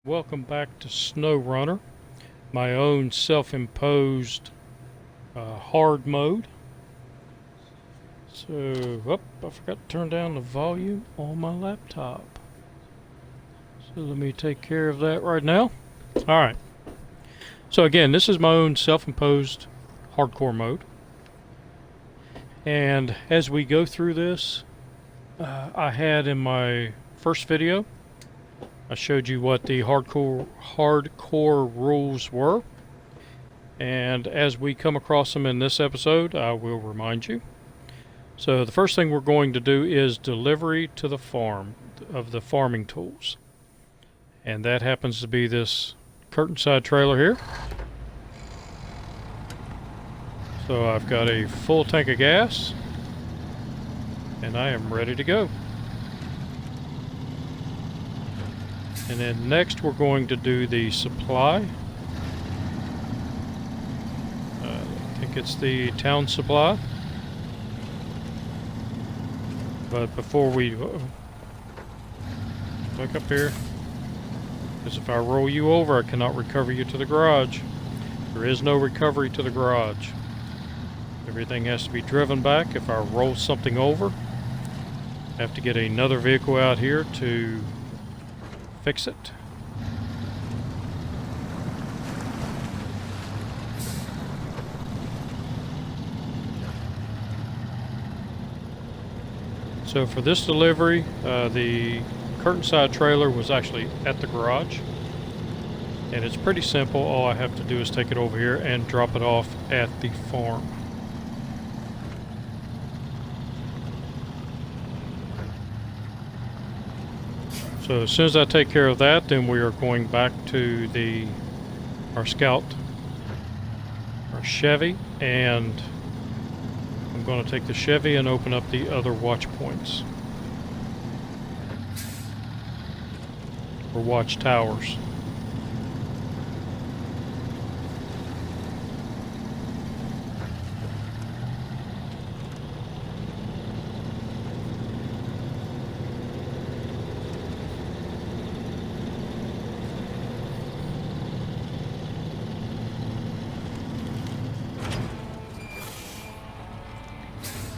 Welcome back to SnowRunner, my own self-imposed hard mode. So, I forgot to turn down the volume on my laptop. So let me take care of that right now. Alright. So again, this is my own self-imposed hardcore mode. And as we go through this, I had in my first video, I showed you what the hardcore rules were, and as we come across them in this episode, I will remind you. So the first thing we're going to do is delivery to the farm of the farming tools, and that happens to be this curtain side trailer here. So I've got a full tank of gas, and I am ready to go. And then next we're going to do the supply. I think it's the town supply. But before we look up here, because if I roll you over, I cannot recover you to the garage. There is no recovery to the garage. Everything has to be driven back. If I roll something over, I have to get another vehicle out here to fix it. So for this delivery, the curtain side trailer was actually at the garage, and it's pretty simple. All I have to do is take it over here and drop it off at the farm. So as soon as I take care of that, then we are going back to our Scout, our Chevy, and I'm going to take the Chevy and open up the other watch points, or watch towers.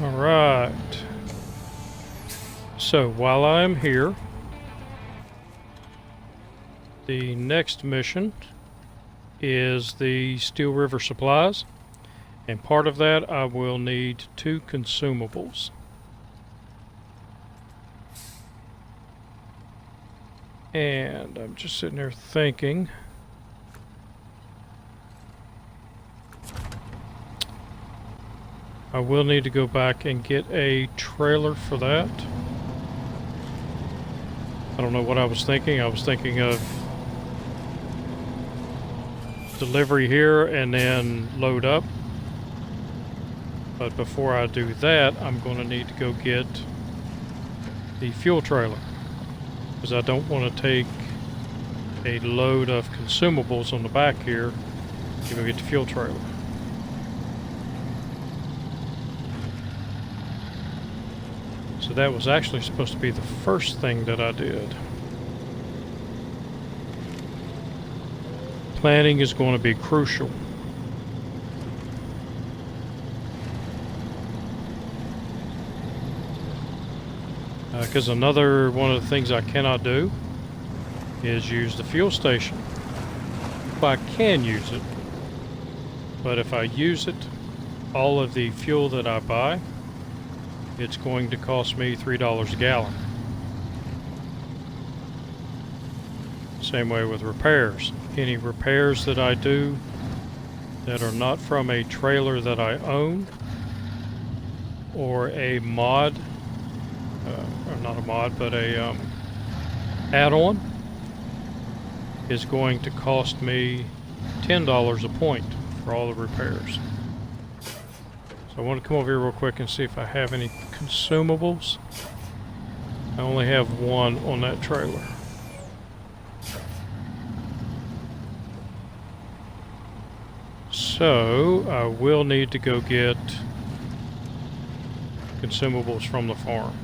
Alright, so while I'm here, the next mission is the Steel River supplies, and part of that I will need 2 consumables. And I'm just sitting there thinking, I will need to go back and get a trailer for that. I don't know what I was thinking. I was thinking of delivery here and then load up. But before I do that, I'm going to need to go get the fuel trailer, because I don't want to take a load of consumables on the back here to go get the fuel trailer. So that was actually supposed to be the first thing that I did. Planning is going to be crucial. Because another one of the things I cannot do is use the fuel station. Well, I can use it, but if I use it, all of the fuel that I buy, it's going to cost me $3 a gallon. Same way with repairs. Any repairs that I do that are not from a trailer that I own, or a mod, or not a mod, but a add-on, is going to cost me $10 a point for all the repairs. So I want to come over here real quick and see if I have any consumables. I only have 1 on that trailer. So I will need to go get consumables from the farm.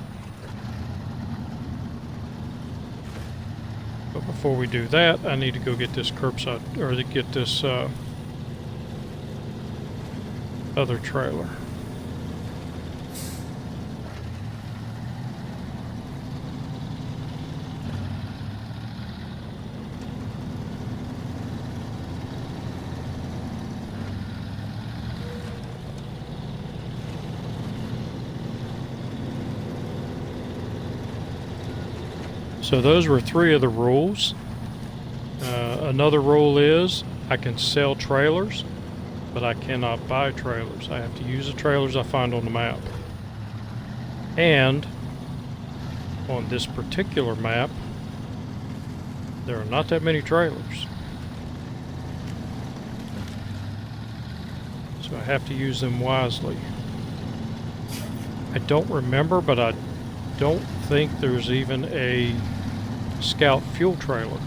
But before we do that, I need to go get this curbside, or to get this other trailer. So those were 3 of the rules. Another rule is I can sell trailers, but I cannot buy trailers. I have to use the trailers I find on the map. And on this particular map, there are not that many trailers. So I have to use them wisely. I don't remember, but I don't think there's even a Scout fuel trailer.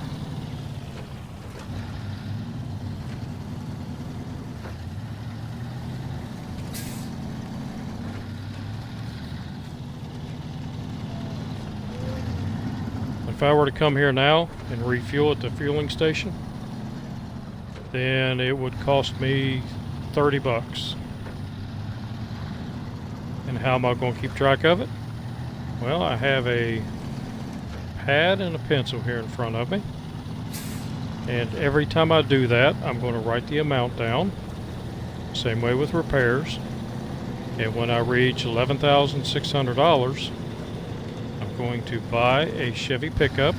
If I were to come here now and refuel at the fueling station, then it would cost me 30 bucks. And how am I going to keep track of it? Well, I have a pad and a pencil here in front of me, and every time I do that, I'm going to write the amount down. Same way with repairs. And when I reach $11,600, I'm going to buy a Chevy pickup,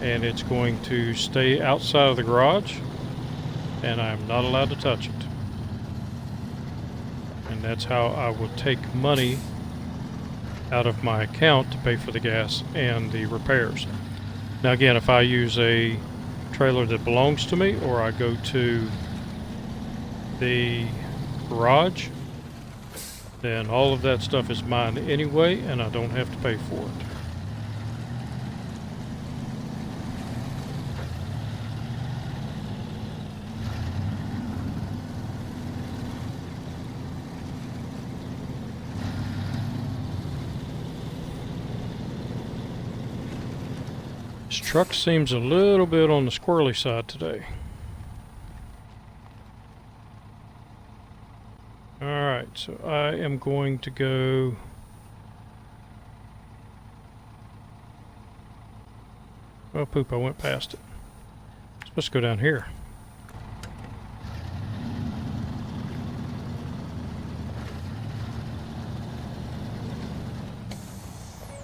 and it's going to stay outside of the garage, and I'm not allowed to touch it. And that's how I will take money out of my account to pay for the gas and the repairs. Now again, if I use a trailer that belongs to me, or I go to the garage, then all of that stuff is mine anyway, and I don't have to pay for it. This truck seems a little bit on the squirrely side today. Alright, so I am going to go... Oh poop, I went past it. I'm supposed to go down here.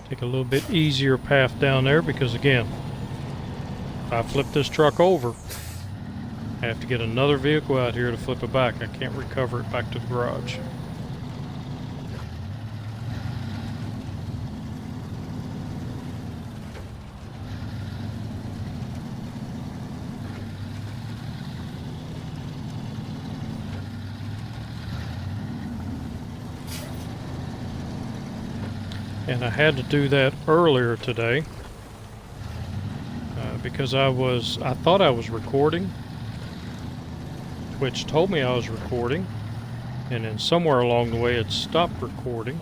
Take a little bit easier path down there, because again, if I flip this truck over, I have to get another vehicle out here to flip it back. I can't recover it back to the garage. And I had to do that earlier today because I thought I was recording. Twitch told me I was recording, and then somewhere along the way it stopped recording,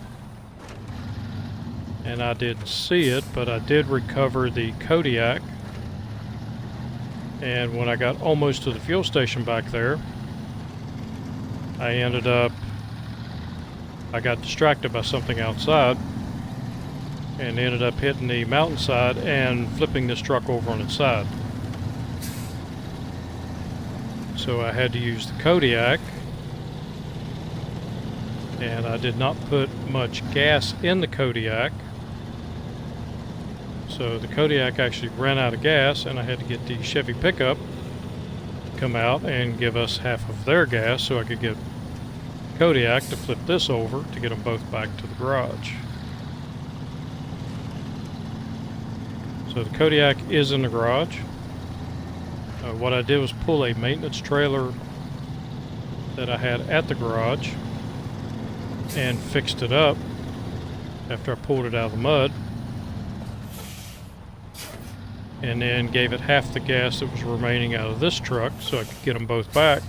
and I didn't see it, but I did recover the Kodiak. And when I got almost to the fuel station back there, I got distracted by something outside and ended up hitting the mountainside and flipping this truck over on its side. So I had to use the Kodiak, and I did not put much gas in the Kodiak, so the Kodiak actually ran out of gas, and I had to get the Chevy pickup to come out and give us half of their gas so I could get Kodiak to flip this over to get them both back to the garage. So the Kodiak is in the garage. What I did was pull a maintenance trailer that I had at the garage and fixed it up after I pulled it out of the mud, and then gave it half the gas that was remaining out of this truck so I could get them both back.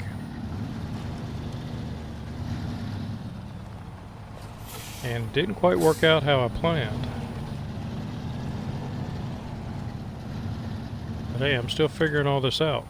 And it didn't quite work out how I planned. But hey, I'm still figuring all this out.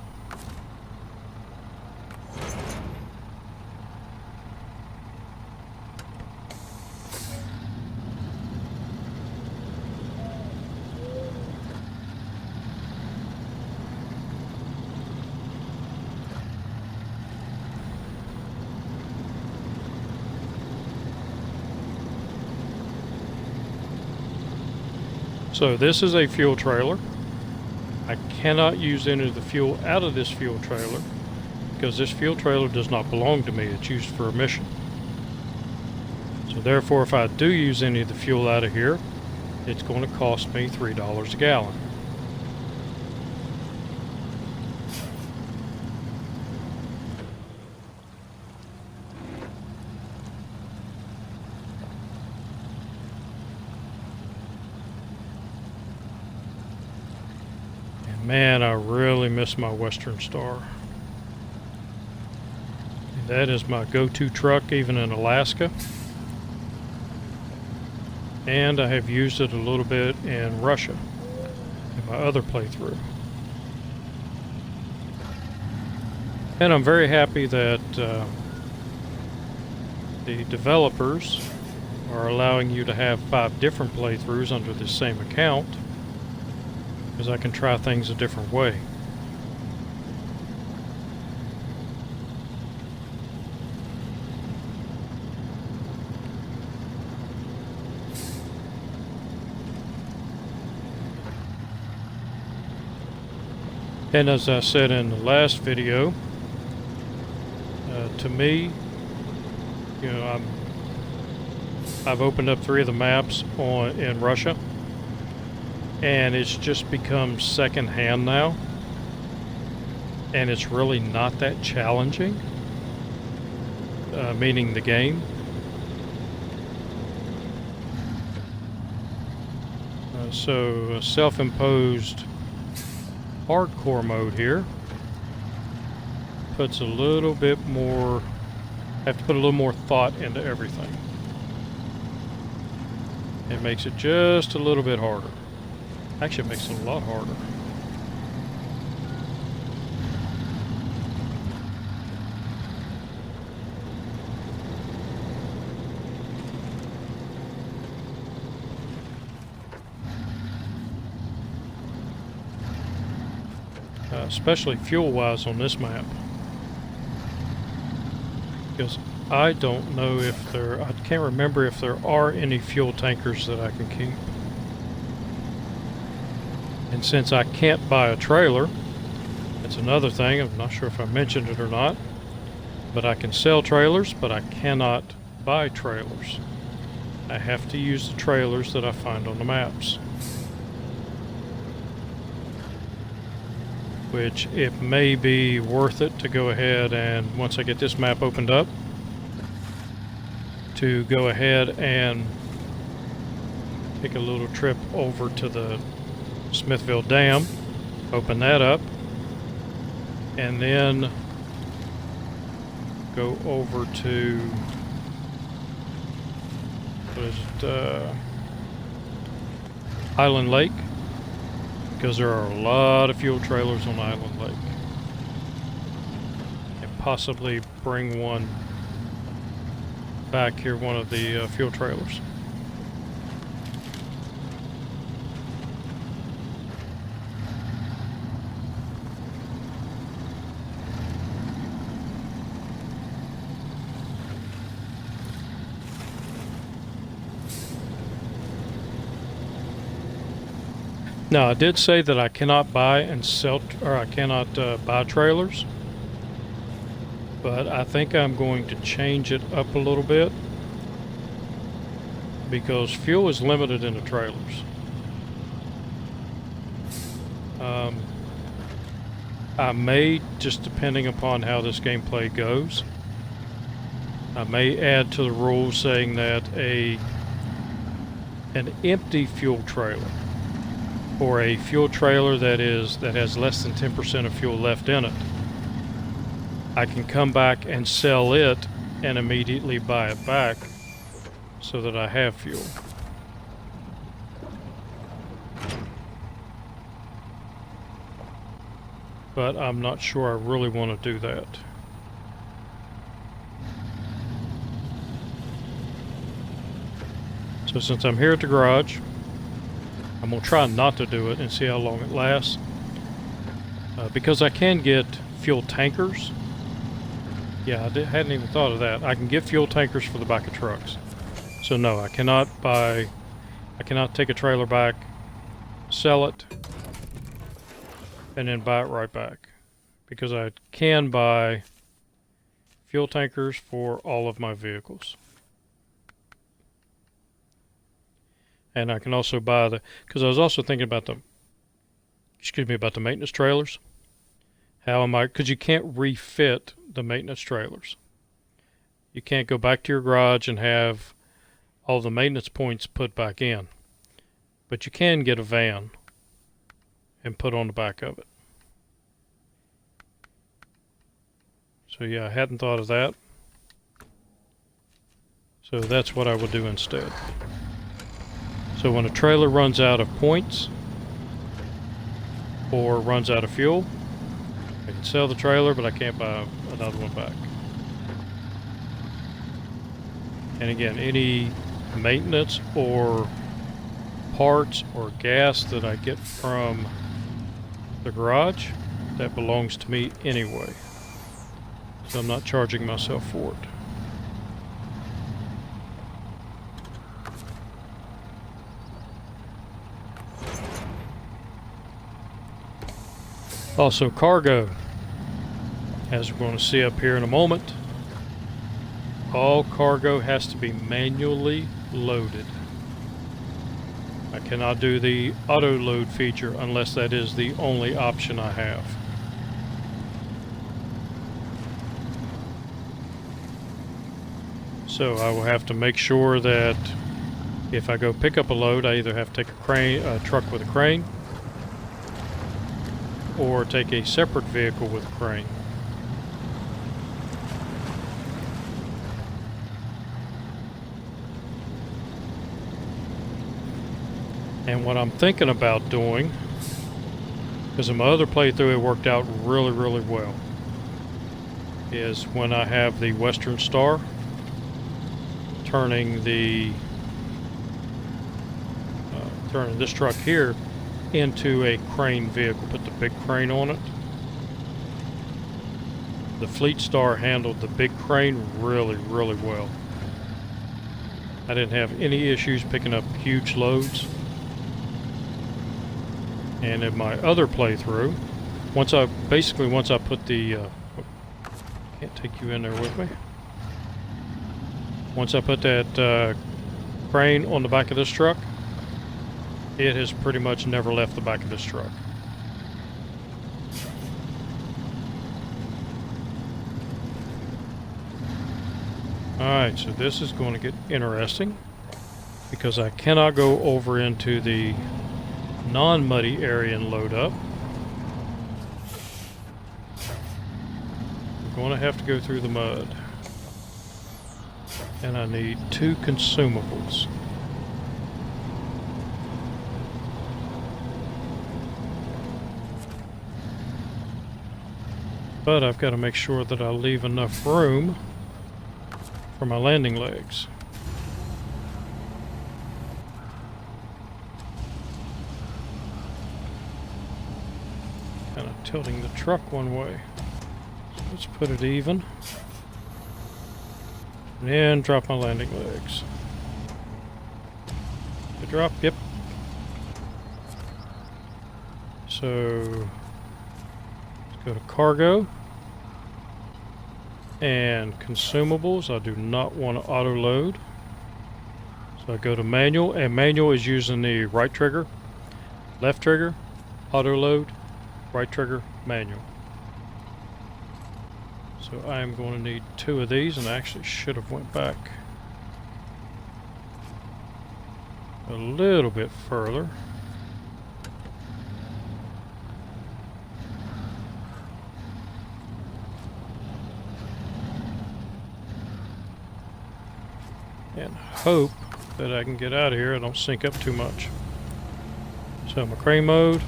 So this is a fuel trailer. I cannot use any of the fuel out of this fuel trailer because this fuel trailer does not belong to me. It's used for a mission. So therefore, if I do use any of the fuel out of here, it's going to cost me $3 a gallon. Man, I really miss my Western Star. That is my go-to truck even in Alaska. And I have used it a little bit in Russia in my other playthrough. And I'm very happy that the developers are allowing you to have 5 different playthroughs under the same account, because I can try things a different way. And as I said in the last video, to me, you know, I've opened up 3 of the maps in Russia, and it's just become second-hand now, and it's really not that challenging, meaning the game. So self-imposed hardcore mode here puts a little bit more, have to put a little more thought into everything. It makes it just a little bit harder. Actually, it makes it a lot harder. Especially fuel-wise on this map. Because I don't know if there, I can't remember if there are any fuel tankers that I can keep. And since I can't buy a trailer, that's another thing, I'm not sure if I mentioned it or not, but I can sell trailers, but I cannot buy trailers. I have to use the trailers that I find on the maps. Which it may be worth it to go ahead and, once I get this map opened up, to go ahead and take a little trip over to the Smithville Dam, open that up, and then go over to, what is it, Island Lake, because there are a lot of fuel trailers on Island Lake, and possibly bring one back here, one of the fuel trailers. Now, I did say that I cannot buy and sell, or I cannot buy trailers, but I think I'm going to change it up a little bit because fuel is limited in the trailers. I may, just depending upon how this gameplay goes, I may add to the rules saying that an empty fuel trailer, or a fuel trailer that has less than 10% of fuel left in it, I can come back and sell it and immediately buy it back so that I have fuel. but I'm not sure I really want to do that. So since I'm here at the garage, I'm going to try not to do it and see how long it lasts. Because I can get fuel tankers. Yeah, hadn't even thought of that. I can get fuel tankers for the back of trucks. So no, I cannot take a trailer back, sell it, and then buy it right back. Because I can buy fuel tankers for all of my vehicles. And I can also buy because I was also thinking about about the maintenance trailers. Because you can't refit the maintenance trailers. You can't go back to your garage and have all the maintenance points put back in. But you can get a van and put on the back of it. So yeah, I hadn't thought of that. So that's what I would do instead. So when a trailer runs out of points or runs out of fuel, I can sell the trailer, but I can't buy another one back. And again, any maintenance or parts or gas that I get from the garage, that belongs to me anyway. So I'm not charging myself for it. Also cargo, as we're going to see up here in a moment, all cargo has to be manually loaded. I cannot do the auto load feature unless that is the only option I have. So I will have to make sure that if I go pick up a load, I either have to take a truck with a crane, or take a separate vehicle with a crane. And what I'm thinking about doing, because in my other playthrough it worked out really, really well, is when I have the Western Star, turning this truck here into a crane vehicle, put the big crane on it. The Fleet Star handled the big crane really, really well. I didn't have any issues picking up huge loads. And in my other playthrough, once I put the can't take you in there with me. Once I put that crane on the back of this truck, it has pretty much never left the back of this truck. Alright, so this is going to get interesting because I cannot go over into the non-muddy area and load up. I'm going to have to go through the mud. And I need 2 consumables. But I've got to make sure that I leave enough room for my landing legs. Kind of tilting the truck one way. So let's put it even. And then drop my landing legs. The drop, yep. So go to cargo and consumables. I do not want to auto load, so I go to manual, and manual is using the right trigger, left trigger, auto load, right trigger, manual. So I am going to need 2 of these, and I actually should have went back a little bit further. And hope that I can get out of here. I don't sink up too much. So my crane mode.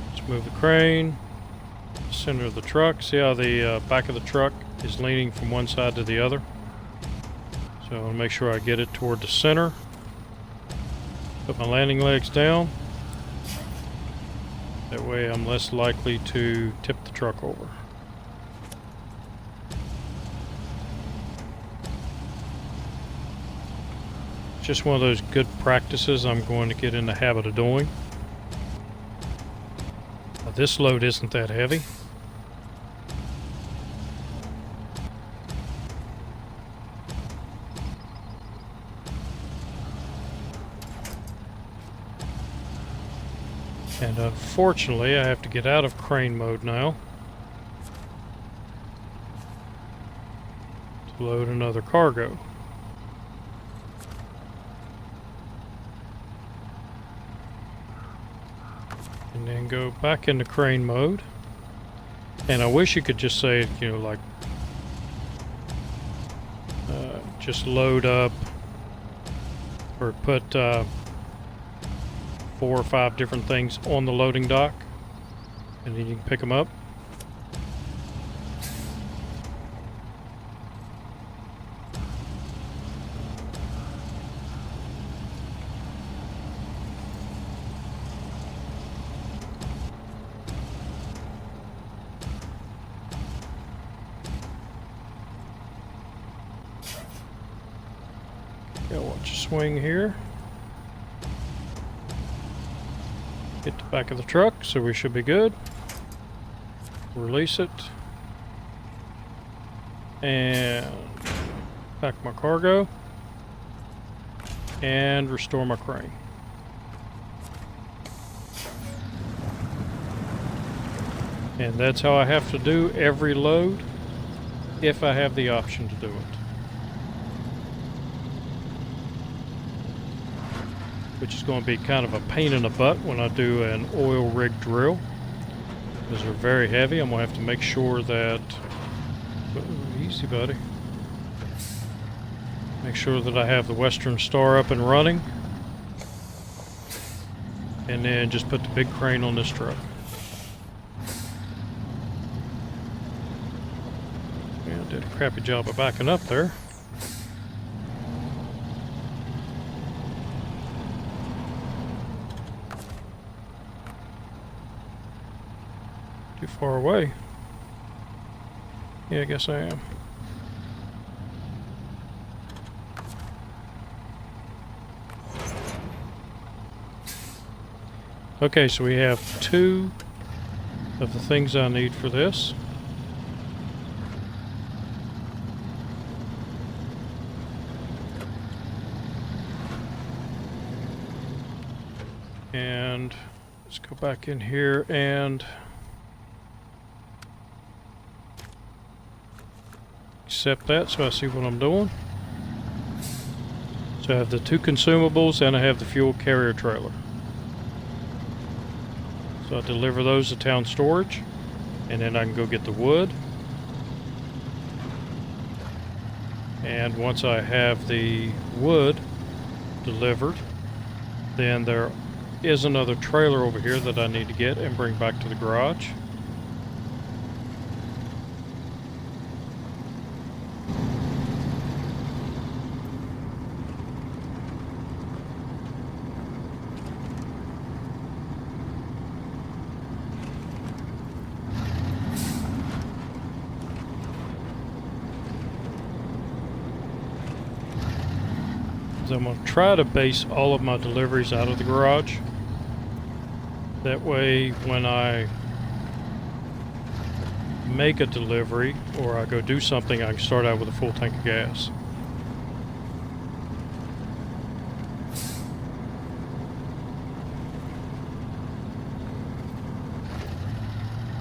Let's Let's move the crane. Center of the truck. See how the back of the truck is leaning from one side to the other? So I'll make sure I get it toward the center. Put my landing legs down. That way I'm less likely to tip the truck over. Just one of those good practices I'm going to get in the habit of doing. Now, this load isn't that heavy. And unfortunately, I have to get out of crane mode now to load another cargo. And then go back into crane mode. And I wish you could just say, you know, like, just load up or put 4 or 5 different things on the loading dock, and then you can pick them up. Watch a swing here. Hit the back of the truck, so we should be good. Release it. And pack my cargo. And restore my crane. And that's how I have to do every load if I have the option to do it. Which is going to be kind of a pain in the butt when I do an oil rig drill, because they're very heavy. I'm going to have to make sure that, easy buddy, make sure that I have the Western Star up and running, and then just put the big crane on this truck. Yeah, I did a crappy job of backing up there. Too far away. Yeah, I guess I am. Okay, so we have 2 of the things I need for this. And let's go back in here and accept that so I see what I'm doing. So I have the 2 consumables and I have the fuel carrier trailer. So I deliver those to town storage, and then I can go get the wood. And once I have the wood delivered, then there is another trailer over here that I need to get and bring back to the garage. I'm going to try to base all of my deliveries out of the garage. That way, when I make a delivery or I go do something, I can start out with a full tank of gas.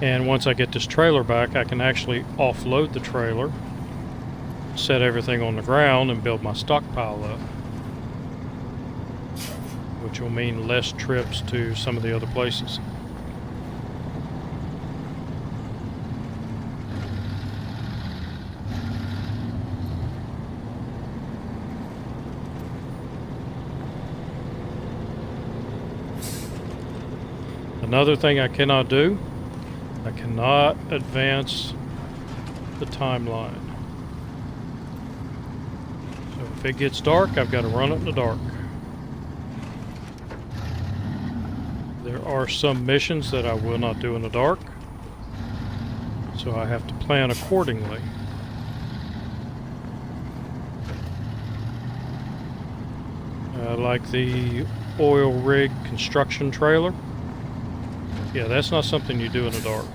And once I get this trailer back, I can actually offload the trailer, set everything on the ground, and build my stockpile up, which will mean less trips to some of the other places. Another thing I cannot do, I cannot advance the timeline. So if it gets dark, I've got to run it in the dark. There are some missions that I will not do in the dark, so I have to plan accordingly. Like the oil rig construction trailer. Yeah, that's not something you do in the dark.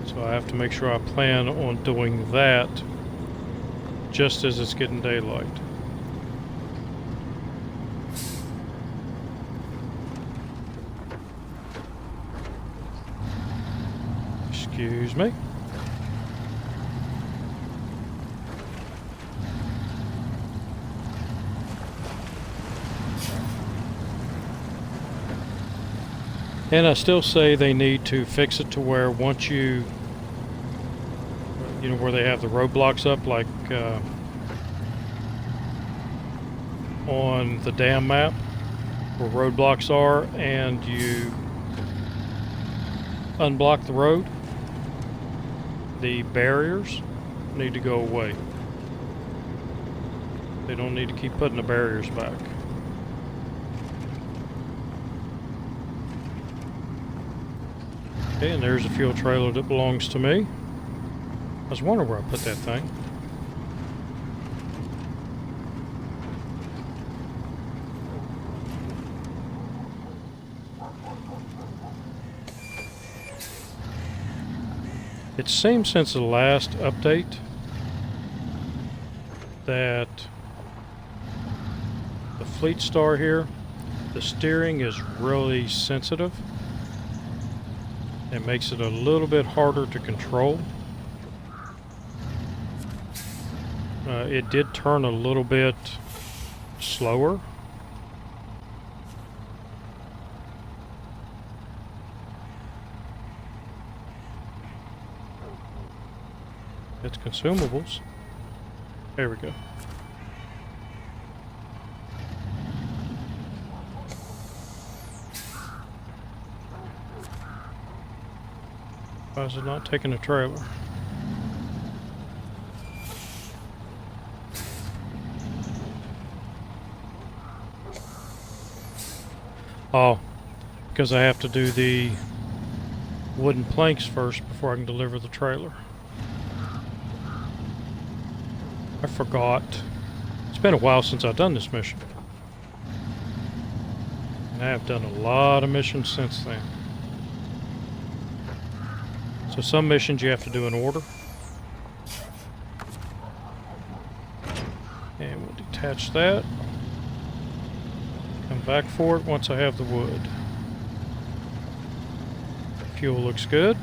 So I have to make sure I plan on doing that just as it's getting daylight. Excuse me. And I still say they need to fix it to where once you know, where they have the roadblocks up, like on the dam map, where roadblocks are, and you unblock the road, the barriers need to go away. They don't need to keep putting the barriers back. Okay, and there's a fuel trailer that belongs to me. I was wondering where I put that thing. It seems since the last update that the Fleet Star here, the steering is really sensitive. It makes it a little bit harder to control. It did turn a little bit slower. It's consumables. There we go. Why is it not taking a trailer? Oh, because I have to do the wooden planks first before I can deliver the trailer. I forgot. It's been a while since I've done this mission. And I have done a lot of missions since then. So some missions you have to do in order. And we'll detach that. Come back for it once I have the wood. Fuel looks good.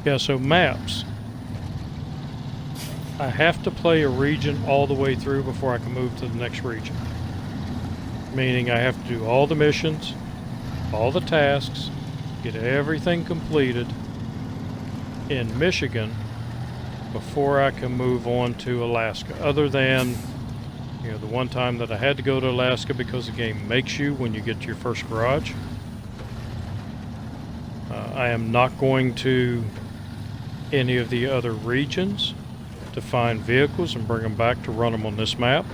Yeah, so maps. I have to play a region all the way through before I can move to the next region. Meaning I have to do all the missions, all the tasks, get everything completed in Michigan before I can move on to Alaska. Other than, you know, the one time that I had to go to Alaska because the game makes you when you get to your first garage. I am not going to any of the other regions to find vehicles and bring them back to run them on this map.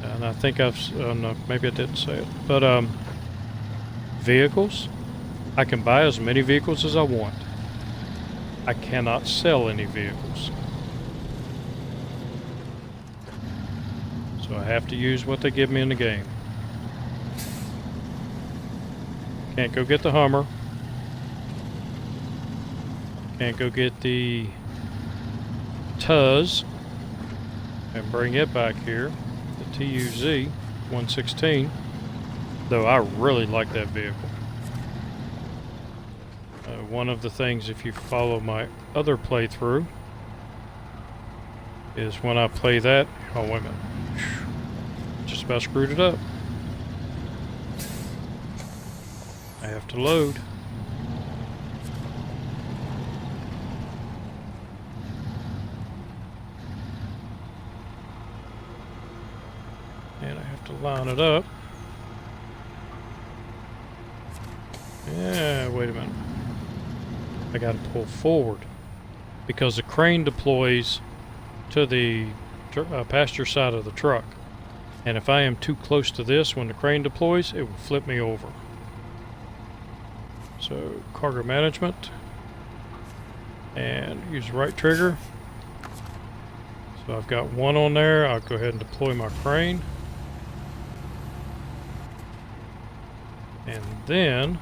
And I think I've, no, maybe I didn't say it, but vehicles, I can buy as many vehicles as I want. I cannot sell any vehicles. So I have to use what they give me in the game. Can't go get the Hummer. Can't go get the Tuz and bring it back here, the TUZ 116, though I really like that vehicle. One of the things, if you follow my other playthrough, is when I play that. Oh, wait a minute. Just about screwed it up. I have to load. And I have to line it up. Yeah, wait a minute. I gotta pull forward because the crane deploys to the passenger side of the truck. And if I am too close to this when the crane deploys, it will flip me over. So, cargo management. And use the right trigger. So I've got one on there. I'll go ahead and deploy my crane. And then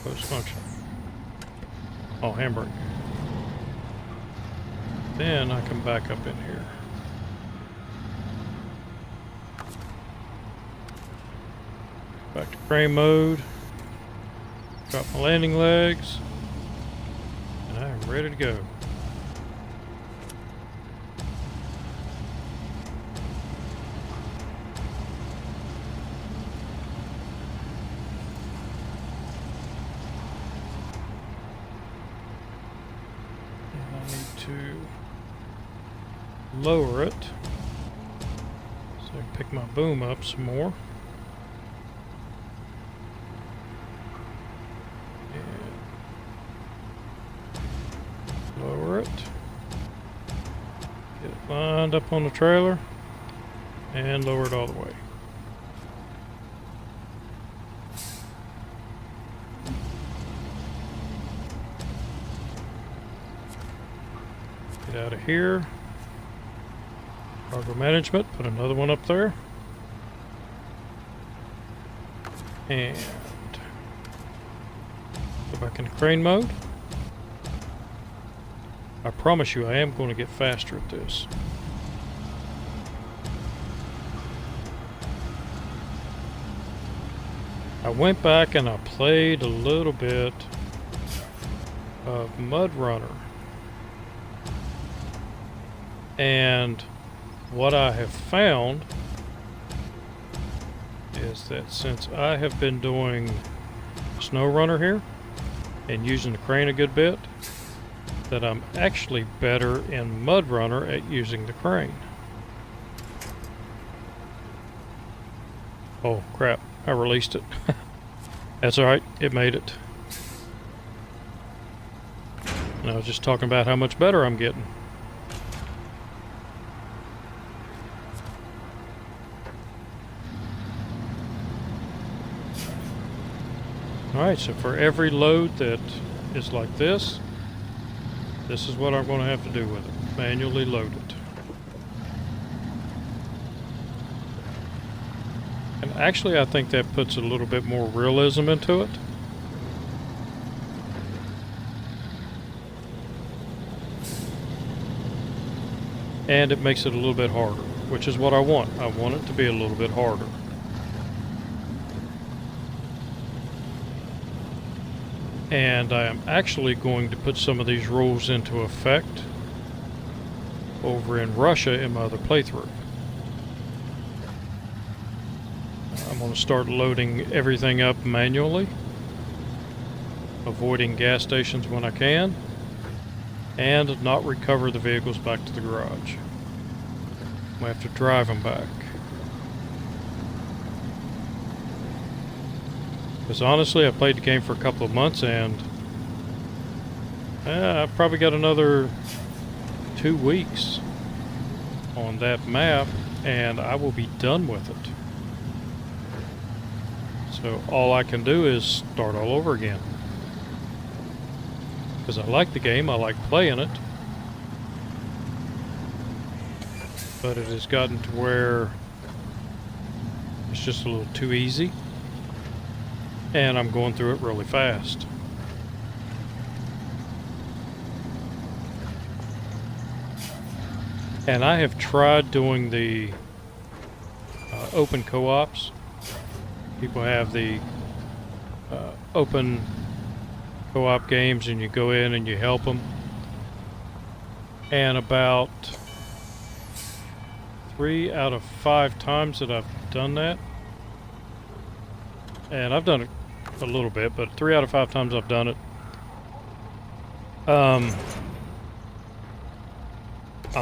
close function. Oh, handbrake. Then I can back up in here. Back to crane mode. Drop my landing legs. And I am ready to go. Lower it so I can pick my boom up some more. And lower it. Get it lined up on the trailer and lower it all the way. Get out of here. Cargo management, put another one up there. And go back into crane mode. I promise you I am going to get faster at this. I went back and I played a little bit of MudRunner. And what I have found is that since I have been doing SnowRunner here and using the crane a good bit, that I'm actually better in MudRunner at using the crane. Oh crap, I released it. That's alright, it made it. And I was just talking about how much better I'm getting. Alright, so for every load that is like this is what I'm going to have to do with it. Manually load it. And actually I think that puts a little bit more realism into it. And it makes it a little bit harder, which is what I want. I want it to be a little bit harder. And I am actually going to put some of these rules into effect over in Russia in my other playthrough. I'm going to start loading everything up manually, avoiding gas stations when I can, and not recover the vehicles back to the garage. I'm going to have to drive them back. Because honestly, I played the game for a couple of months and I've probably got another 2 weeks on that map and I will be done with it. So all I can do is start all over again. Because I like the game, I like playing it. But it has gotten to where it's just a little too easy. And I'm going through it really fast. And I have tried doing the open co-ops. People have the open co-op games and you go in and you help them. And about 3 out of 5 times that I've done that, and I've done it a little bit, but 3 out of 5 times I've done it, I'm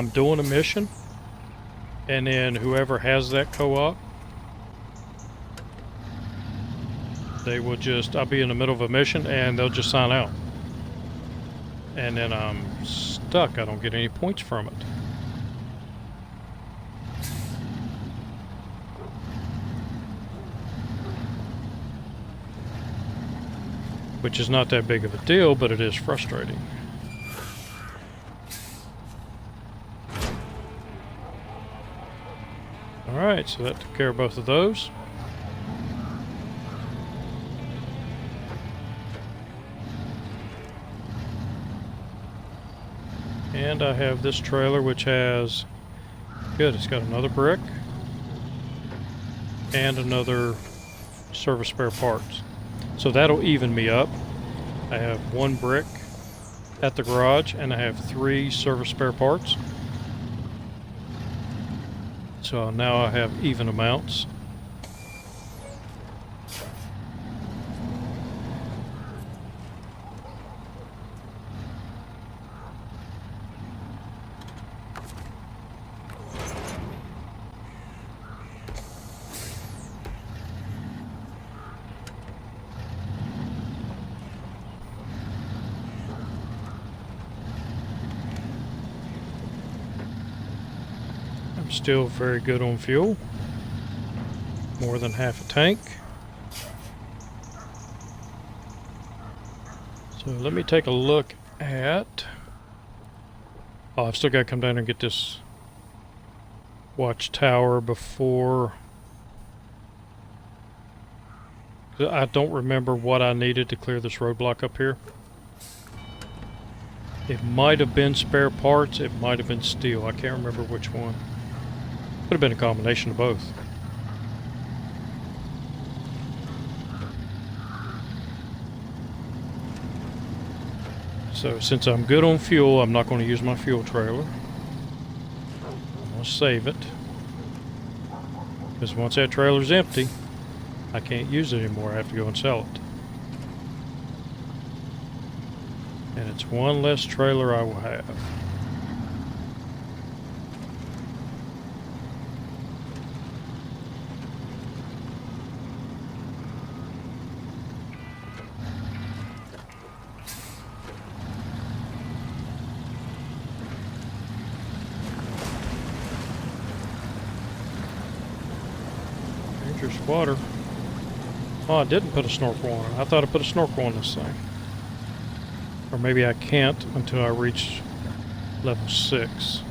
doing a mission, and then whoever has that co-op, they will just, I'll be in the middle of a mission and they'll just sign out. And then I'm stuck. I don't get any points from it. Which is not that big of a deal, but it is frustrating. Alright, so that took care of both of those. And I have this trailer which has, good, it's got another brick and another service spare parts. So that'll even me up. I have 1 brick at the garage and I have 3 service spare parts. So now I have even amounts. I'm still very good on fuel. More than half a tank. So let me take a look at... Oh, I've still got to come down and get this watchtower before... I don't remember what I needed to clear this roadblock up here. It might have been spare parts, it might have been steel. I can't remember which one. Could have been a combination of both. So since I'm good on fuel, I'm not going to use my fuel trailer. I'm going to save it. Because once that trailer's empty, I can't use it anymore. I have to go and sell it. And it's one less trailer I will have. Dangerous water. Oh, I didn't put a snorkel on it. I thought I put a snorkel on this thing. Or maybe I can't until I reach level 6.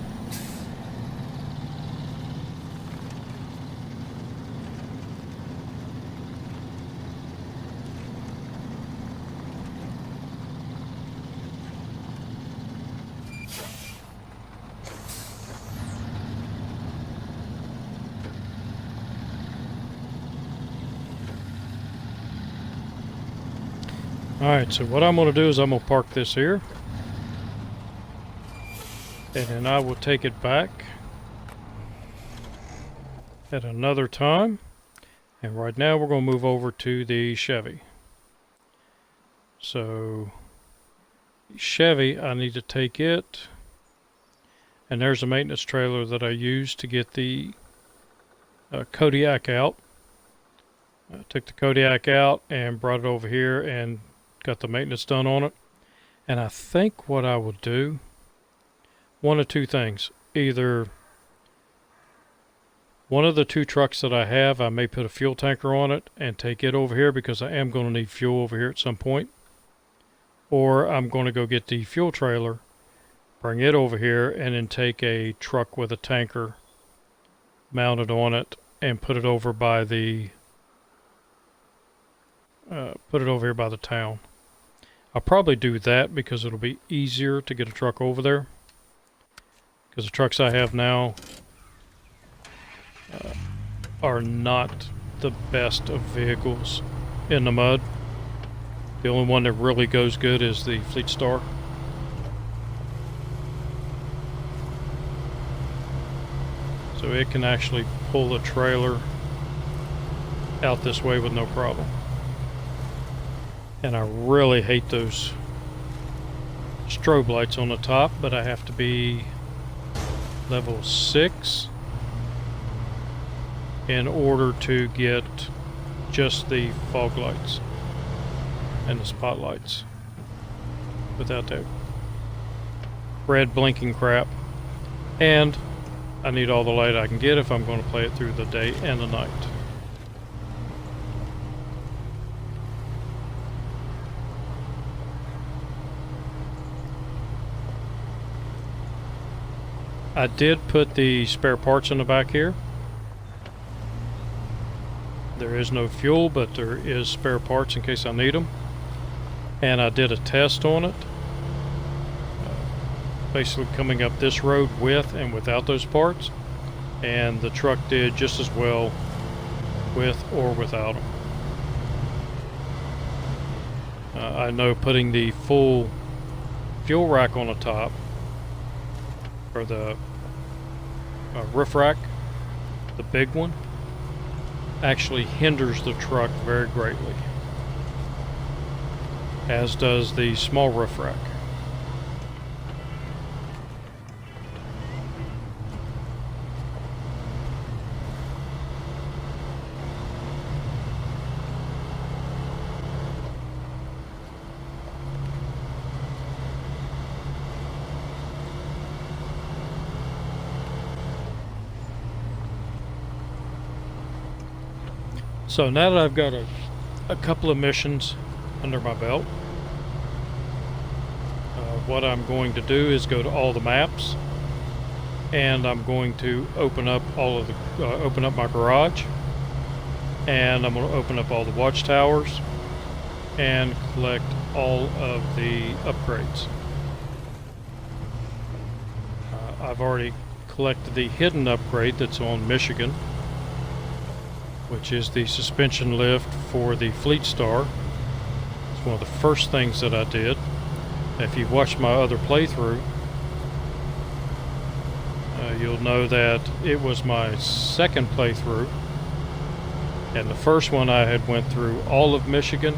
Alright, so what I'm going to do is I'm going to park this here. And then I will take it back at another time. And right now we're going to move over to the Chevy. So, Chevy, I need to take it. And there's a maintenance trailer that I used to get the Kodiak out. I took the Kodiak out and brought it over here and got the maintenance done on it. And I think what I will do, one of two things. Either one of the 2 trucks that I have, I may put a fuel tanker on it and take it over here because I am going to need fuel over here at some point. Or I'm going to go get the fuel trailer, bring it over here, and then take a truck with a tanker mounted on it and put it over by the here by the town. I'll probably do that because it'll be easier to get a truck over there. Because the trucks I have now are not the best of vehicles in the mud. The only one that really goes good is the Fleet Star. So it can actually pull the trailer out this way with no problem. And I really hate those strobe lights on the top, but I have to be level 6 in order to get just the fog lights and the spotlights without that red blinking crap. And I need all the light I can get if I'm going to play it through the day and the night. I did put the spare parts in the back here. There is no fuel, but there is spare parts in case I need them. And I did a test on it. Basically coming up this road with and without those parts. And the truck did just as well with or without them. I know putting the full fuel rack on the top, or the roof rack, the big one, actually hinders the truck very greatly, as does the small roof rack. So now that I've got a couple of missions under my belt, what I'm going to do is go to all the maps, and I'm going to open up all of the open up my garage, and I'm going to open up all the watchtowers and collect all of the upgrades. I've already collected the hidden upgrade that's on Michigan, which is the suspension lift for the Fleet Star. It's one of the first things that I did. If you've watched my other playthrough, you'll know that it was my second playthrough, and the first one I had went through all of Michigan.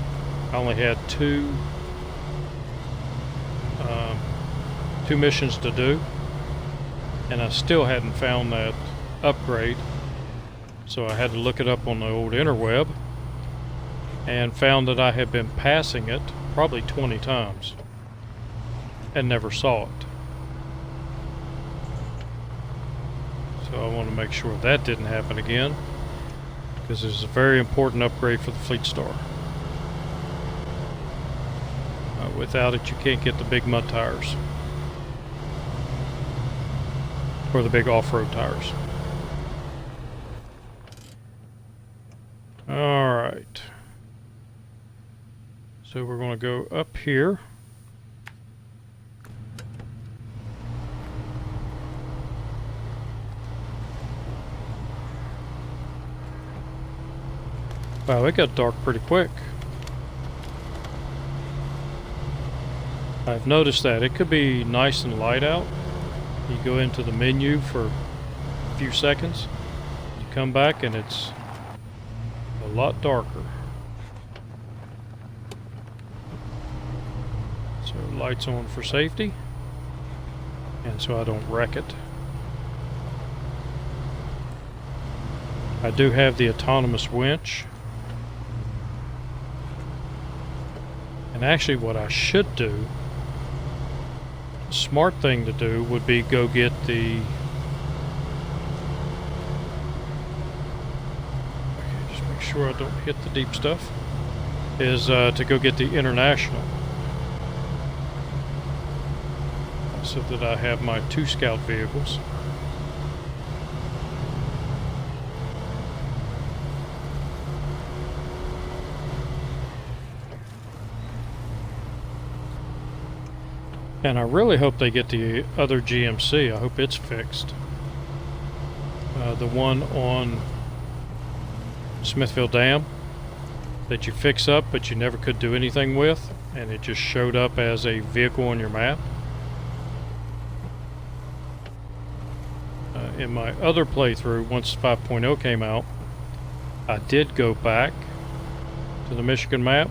I only had two missions to do, and I still hadn't found that upgrade. So I had to look it up on the old interweb, and found that I had been passing it probably 20 times and never saw it. So I want to make sure that didn't happen again, because it's a very important upgrade for the Fleet Star. Without it, you can't get the big mud tires, or the big off-road tires. Alright, so we're going to go up here. Wow, it got dark pretty quick. I've noticed that it could be nice and light out. You go into the menu for a few seconds, you come back and it's a lot darker. So lights on for safety, and so I don't wreck it. I do have the autonomous winch, and actually what I should do, the smart thing to do, would be go get the sure I don't hit the deep stuff, is to go get the International, so that I have my 2 scout vehicles. And I really hope they get the other GMC. I hope it's fixed. The one on Smithfield Dam that you fix up but you never could do anything with, and it just showed up as a vehicle on your map. in my other playthrough, once 5.0 came out, I did go back to the Michigan map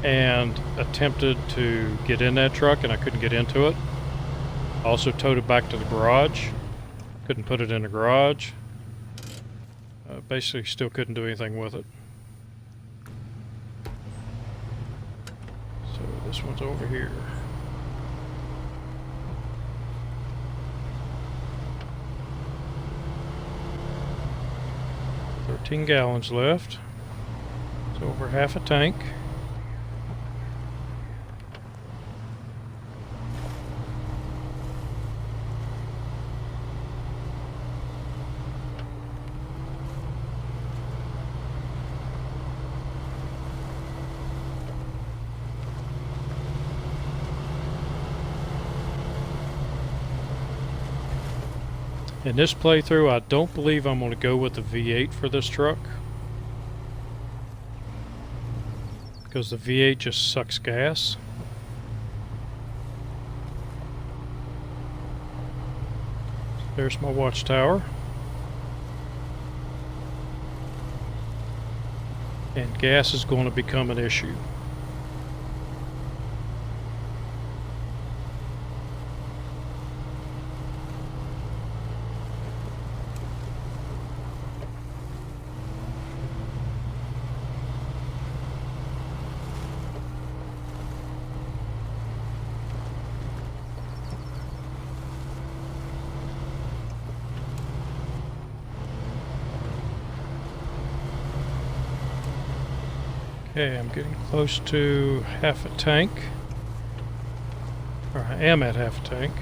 and attempted to get in that truck, and I couldn't get into it. Also towed it back to the garage. Couldn't put it in the garage. Basically still couldn't do anything with it. So this one's over here. $13 gallons left. It's over half a tank. In this playthrough, I don't believe I'm going to go with the V8 for this truck, because the V8 just sucks gas. There's my watchtower. And gas is going to become an issue. Okay, I'm getting close to half a tank. Or I am at half a tank.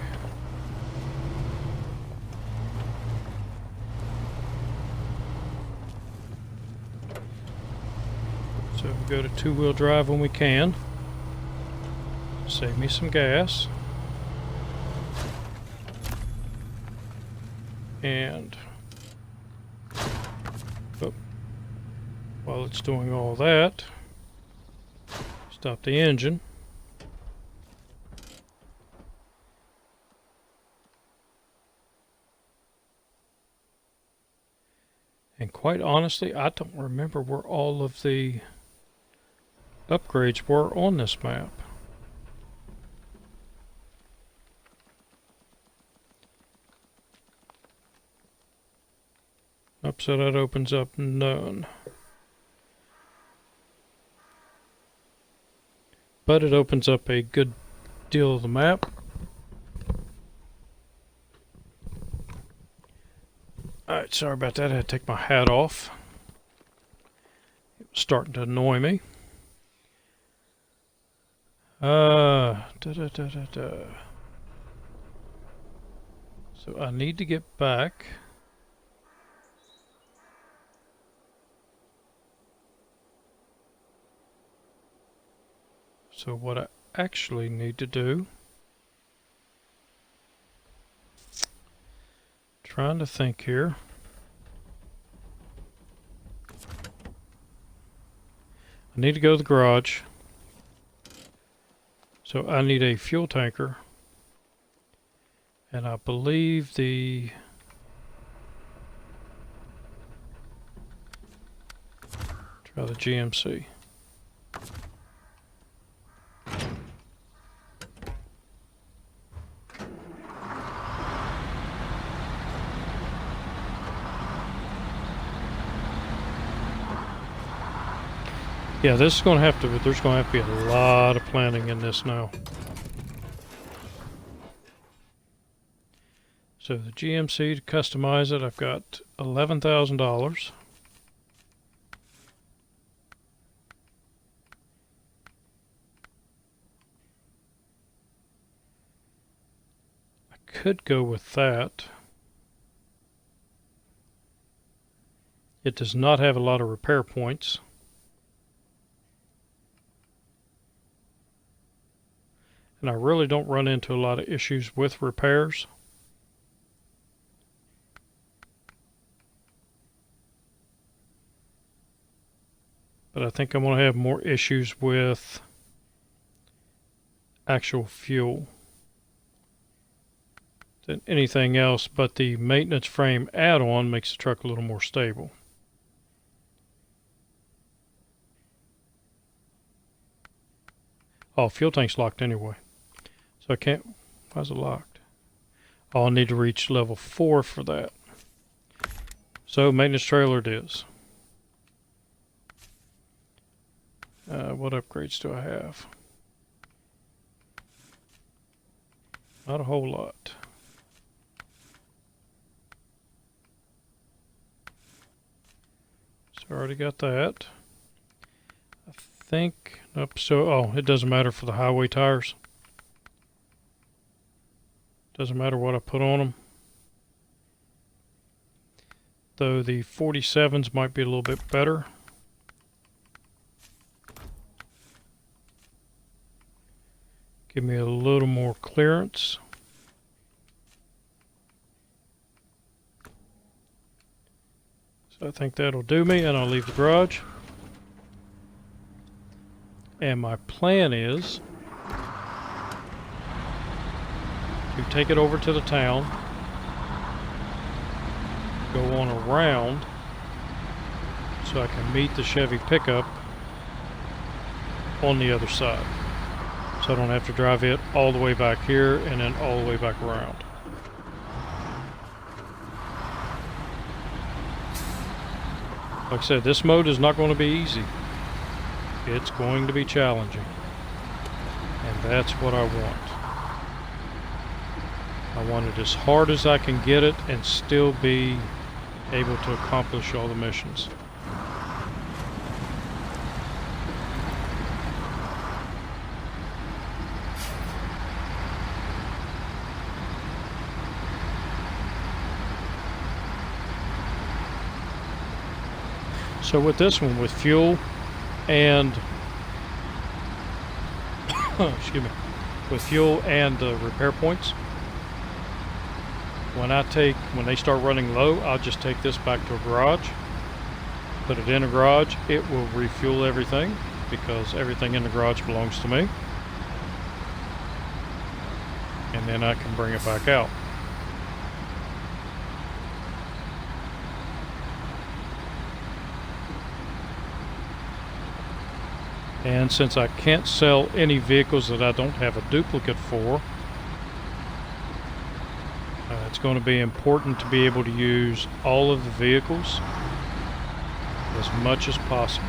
So we'll go to two-wheel drive when we can. Save me some gas. And while it's doing all that, stop the engine. And quite honestly, I don't remember where all of the upgrades were on this map. Up, so that opens up none. But it opens up a good deal of the map. Alright, sorry about that. I had to take my hat off. It was starting to annoy me. So I need to get back. So what I actually need to do, trying to think here. I need to go to the garage. So I need a fuel tanker. And I believe try the GMC. Yeah, this is going to have to, there's going to have to be a lot of planning in this now. So the GMC, to customize it, I've got $11,000. I could go with that. It does not have a lot of repair points. And I really don't run into a lot of issues with repairs. But I think I'm going to have more issues with actual fuel. than anything else, but the maintenance frame add-on makes the truck a little more stable. Oh, fuel tank's locked anyway. So I can't... Why is it locked? Oh, I need to reach level 4 for that. So, maintenance trailer it is. What upgrades do I have? Not a whole lot. So I already got that. I think... Nope, so... Oh, it doesn't matter for the highway tires. Doesn't matter what I put on them. Though the 47s might be a little bit better. Give me a little more clearance. So I think that'll do me, and I'll leave the garage. And my plan is to take it over to the town, go on around so I can meet the Chevy pickup on the other side. So I don't have to drive it all the way back here and then all the way back around. Like I said, this mode is not going to be easy. It's going to be challenging. And that's what I want. I want it as hard as I can get it and still be able to accomplish all the missions. So with this one, with fuel and excuse me, with fuel and the repair points, when they start running low, I'll just take this back to a garage, put it in a garage. It will refuel everything because everything in the garage belongs to me, and then I can bring it back out. And since I can't sell any vehicles that I don't have a duplicate for, it's going to be important to be able to use all of the vehicles as much as possible.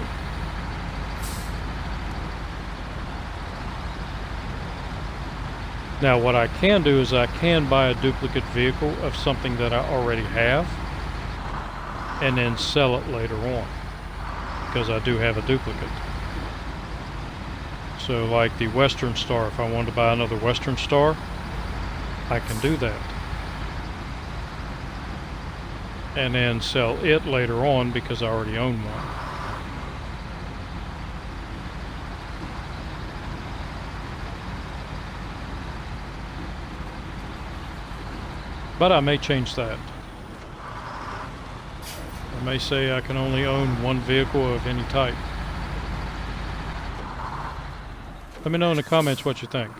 Now what I can do is I can buy a duplicate vehicle of something that I already have and then sell it later on, because I do have a duplicate. So like the Western Star, if I wanted to buy another Western Star, I can do that. And then sell it later on because I already own one. But I may change that. I may say I can only own one vehicle of any type. Let me know in the comments what you think.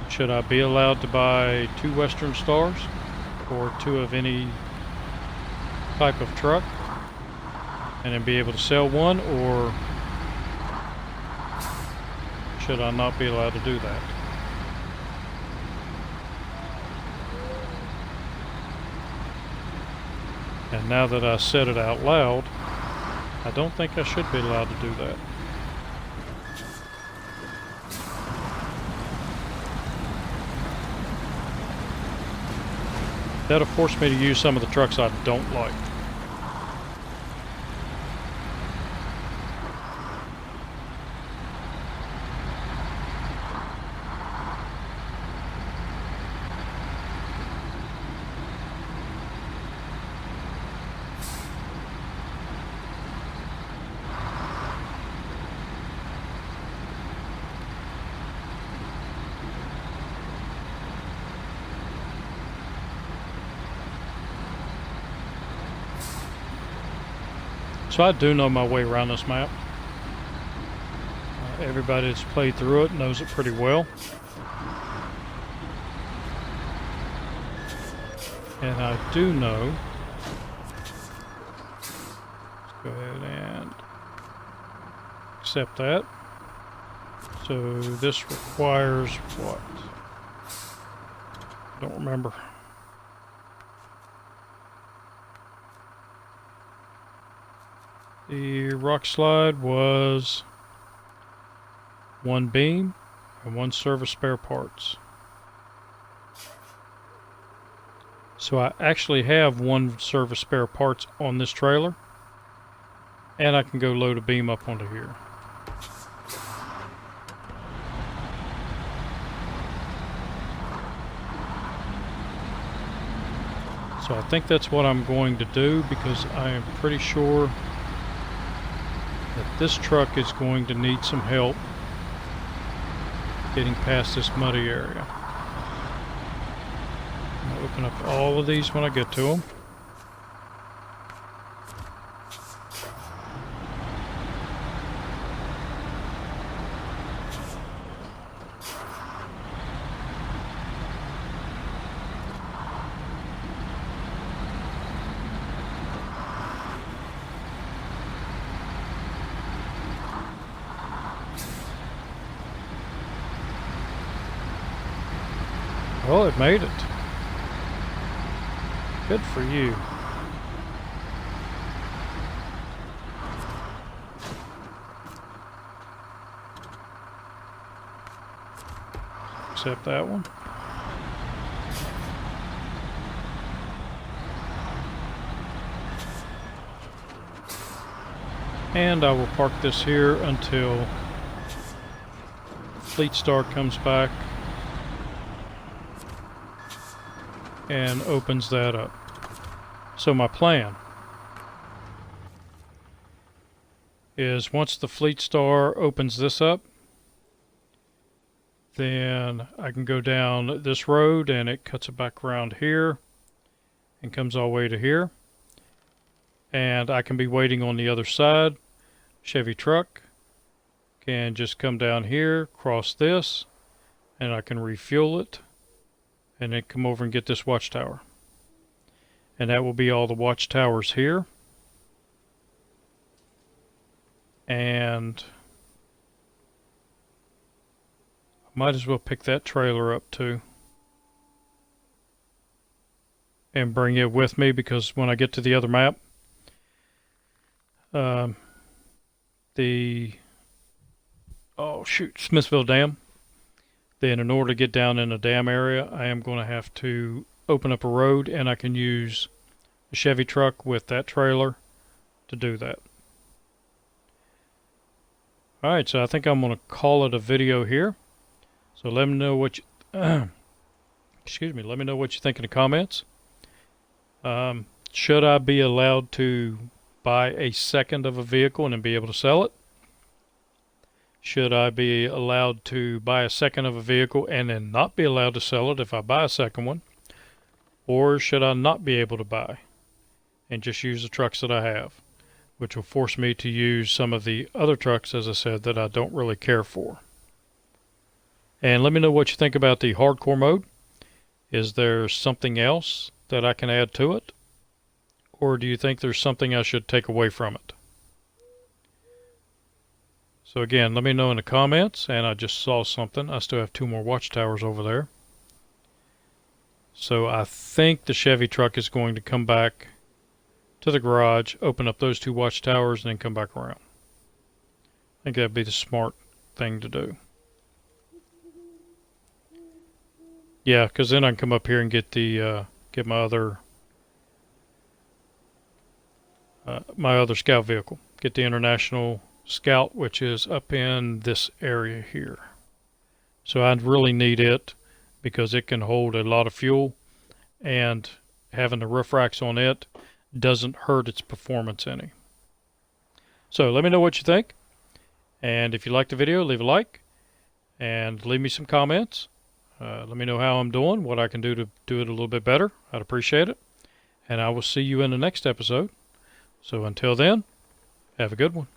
Should I be allowed to buy 2 Western Stars or 2 of any type of truck and then be able to sell one, or should I not be allowed to do that? And now that I said it out loud, I don't think I should be allowed to do that. That'll force me to use some of the trucks I don't like. So I do know my way around this map. Everybody that's played through it knows it pretty well. And I do know, let's go ahead and accept that. So this requires what? I don't remember. The rock slide was 1 beam and 1 service spare parts. So I actually have 1 service spare parts on this trailer, and I can go load a beam up onto here. So I think that's what I'm going to do, because I am pretty sure that this truck is going to need some help getting past this muddy area. I'm going to open up all of these when I get to them. Well, it made it. Good for you. Accept that one. And I will park this here until Fleet Star comes back and opens that up. So my plan is, once the Fleet Star opens this up, then I can go down this road and it cuts it back around here and comes all the way to here. And I can be waiting on the other side. Chevy truck can just come down here, cross this, and I can refuel it, and then come over and get this watchtower. And that will be all the watchtowers here. And I might as well pick that trailer up too and bring it with me, because when I get to the other map, Smithville Dam, then in order to get down in the dam area, I am going to have to open up a road, and I can use a Chevy truck with that trailer to do that. Alright, so I think I'm going to call it a video here. So let me know what you excuse me, let me know what you think in the comments. Should I be allowed to buy a second of a vehicle and then be able to sell it? Should I be allowed to buy a second of a vehicle and then not be allowed to sell it if I buy a second one? Or should I not be able to buy and just use the trucks that I have, which will force me to use some of the other trucks, as I said, that I don't really care for? And let me know what you think about the hardcore mode. Is there something else that I can add to it? Or do you think there's something I should take away from it? So again, let me know in the comments. And I just saw something. I still have 2 more watchtowers over there. So I think the Chevy truck is going to come back to the garage, open up those 2 watchtowers, and then come back around. I think that'd be the smart thing to do. Yeah, because then I can come up here and get the get my other scout vehicle. Get the International Scout, which is up in this area here. So I really need it because it can hold a lot of fuel, and having the roof racks on it doesn't hurt its performance any. So let me know what you think, and if you liked the video, leave a like and leave me some comments. Let me know how I'm doing, what I can do to do it a little bit better. I'd appreciate it, and I will see you in the next episode. So until then, have a good one.